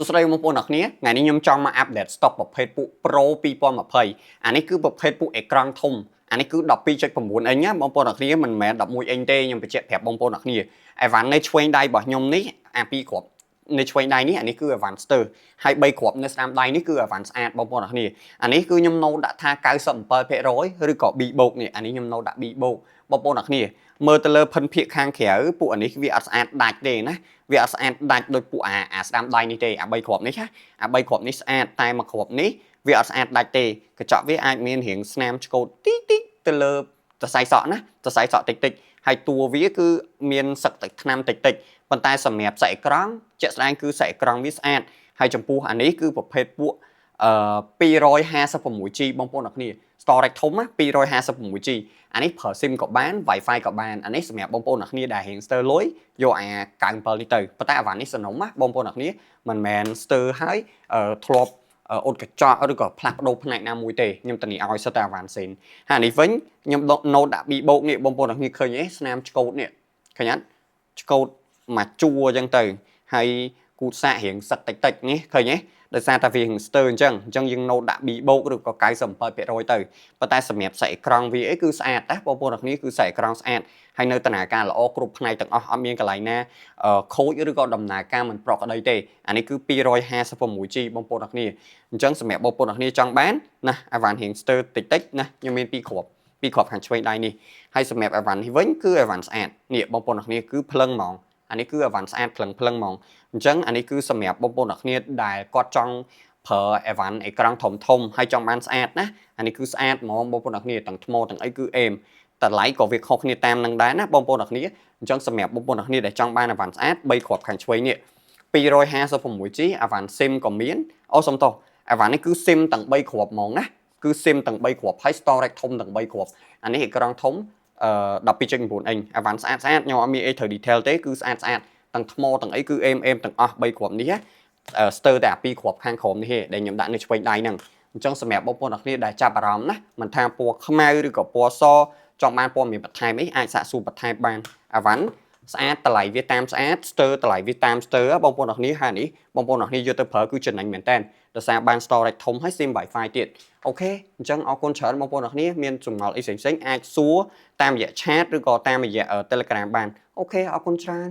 ស្ដីបងប្អូនអ្នកគ្នាថ្ងៃនេះខ្ញុំចង់មកអាប់ដេត stock ប្រភេទពួក Pro 2020អានេះគឺប្រភេទពួកអេក្រង់ធំអានេះគឺ 12.9 អ៊ិញណាបងប្អូនអ្នកគ្នាមិនមែន11អ៊ិញទេខ្ញុំបញ្ជាក់ប្រាប់បងប្អូនអ្នកគ្នាអីវ៉ាន់នៅឆ្វេងដៃរបស់ខ្ញុំនេះអាពីរគ្រាប់នៅឆ្វេងដៃនេះអានេះគឺ Advanced ហើយ3គ្រាប់នៅស្នាមដៃនេះគឺ Advanced ស្អាតបងប្អូនអ្នកគ្នាអានេះគឺខ្ញុំនៅដាក់ថា 97% ឬក៏ B បូកនេះអានេះខ្ញុំនៅដាក់ B បូកបងប្អូនអ្នកគ្នាមើលទៅលើភិនភាគខាងក្រៅពួកអានេះវាអត់ស្អាតដាច់ទេណាវាអត់ស្អាតដាច់ដូចពួកអាស្ដាំដៃនេះទេអា3គ្រាប់នេះណាអា3គ្រាប់នេះស្អាតតែមួយគ្រាប់នេះវាអត់ស្អាតដាច់ទេកញ្ចក់វាអាចមានរាងស្នាមឆ្កូតទីទីទៅលើសរសៃសក់ណាសរសៃសក់តិចតិចហើយតួវាគឺមានសឹកទឹកថ្នាំតិចតិចប៉ុន្តែសម្រាប់សាច់អេក្រង់ជាក់ស្ដែងគឺសាច់អេក្រង់វាស្អាតហើយចំពោះអានេះគឺប្រភេទពួក256G បងប្អូនអ្នកគ្នា storage ធំណា 256G អានេះប្រើ SIM ក៏បាន Wi-Fi ក៏បានអានេះសម្រាប់បងប្អូនអ្នកគ្នាដែលរៀងស្ទើរលុយយកអា97នេះទៅប៉ុន្តែអាវ៉ាន់នេះសំណុំណាបងប្អូនអ្នកគ្នាមិនមែនស្ទើរហើយធ្លាប់អ៊ុតកញ្ចក់ឬក៏ផ្លាស់ប្ដូរផ្នែកណាមួយទេខ្ញុំតានីឲ្យសិតតែអាវ៉ាន់សេនហើយនេះវិញខ្ញុំណូតដាក់ B បូកនេះបងប្អូនអ្នកគ្នាឃើញទេស្នាមឆ្កូតនេះឃើញអត់ឆ្កូតមកជួអញ្ចឹងទៅហើយគូតសាករៀងសឹកតិចតិចនេះឃើញទេដោយសារតែវារៀងស្ទើរអញ្ចឹងយើងណូតដាក់ B បូកឬក៏97%ទៅប៉ុន្តែសម្រាប់សាច់អេក្រង់វាអីគឺស្អាតណាបងប្អូនអ្នកគ្នាគឺសាច់អេក្រង់ស្អាតហើយនៅដំណើរការល្អគ្រប់ផ្នែកទាំងអស់អត់មានកន្លែងណាខូចឬក៏ដំណើរការមិនប្រក្រតីទេអានេះគឺ 256G បងប្អូនអ្នកគ្នាអញ្ចឹងសម្រាប់បងប្អូនអ្នកគ្នាចង់បានណាអាវ៉ាន់រៀងស្ទើរតិចតិចណាខ្ញុំមាន2គ្រាប់ខាងឆ្វេងដៃនេះហើយសម្រាប់អាវ៉ាន់នេះវិញគឺអាវ៉ាន់ស្អាតនេះបងប្អូនអ្នកគ្នាគឺភ្លឹងហ្មងអានេះគឺអាវ៉ាន់ស្អាតភ្លឹងហ្មងអញ្ចឹងអានេះគឺសម្រាប់បងប្អូនអ្នកគ្នាដែលគាត់ចង់ប្រើអេវ៉ាន់អេក្រង់ធំហើយចង់បានស្អាតណាអានេះគឺស្អាតហ្មងបងប្អូនអ្នកគ្នាទាំងថ្មទាំងអីគឺអេមតម្លៃក៏វាខុសគ្នាតាមនឹងដែរណាបងប្អូនអ្នកគ្នាអញ្ចឹងសម្រាប់បងប្អូនអ្នកគ្នាដែលចង់បានអេវ៉ាន់ស្អាត3គ្រាប់ខាងឆ្វេងនេះ 256G អាវ៉ាន់ SIM ក៏មានសុំទោសអាវ៉ាន់នេះគឺ SIM ទាំង3គ្រាប់ហ្មងណាគឺ SIM ទាំង3គ្រាប់ហើយ storage ធំទាំង3គ្រាប់អានេះអេក្រង់ធំ12.9 អ៊ិញអាវ៉ាន់ស្អាតខ្ញុំអត់មានអីត្រូវ detail ទេគឺស្អាតទាំងថ្មទាំងអីគឺអេមទាំងអស់3គ្រាប់នេះស្ទើរតែ2គ្រាប់ខាងក្រោមនេះទេដែលខ្ញុំដាក់នៅឆ្វេងដៃហ្នឹងអញ្ចឹងសម្រាប់បងប្អូនអ្នកគ្នាដែលចាប់អារម្មណ៍ណាមិនថាពណ៌ខ្មៅឬក៏ពណ៌សចង់បានព័ត៌មានបន្ថែមអីអាចសាកសួរបន្ថែមបានអាវ៉ាន់ស្អាតតម្លៃវាតាមស្អាតស្ទើរតម្លៃវាតាមស្ទើរបងប្អូនអ្នកគ្នាហើយនេះបងប្អូនអ្នកគ្នាយកទៅប្រើគឺចំណេញមែនតើដោយសារបាន storage ធំហើយ SIM Wi-Fi ទៀតអូខេអញ្ចឹងអរគុណច្រើនបងប្អូនអ្នកគ្នាមានចម្ងល់អីផ្សេងៗអាចសួរតាមរយៈ chat ឬក៏តាមរយៈ Telegram បានអូខេអរគុណច្រើន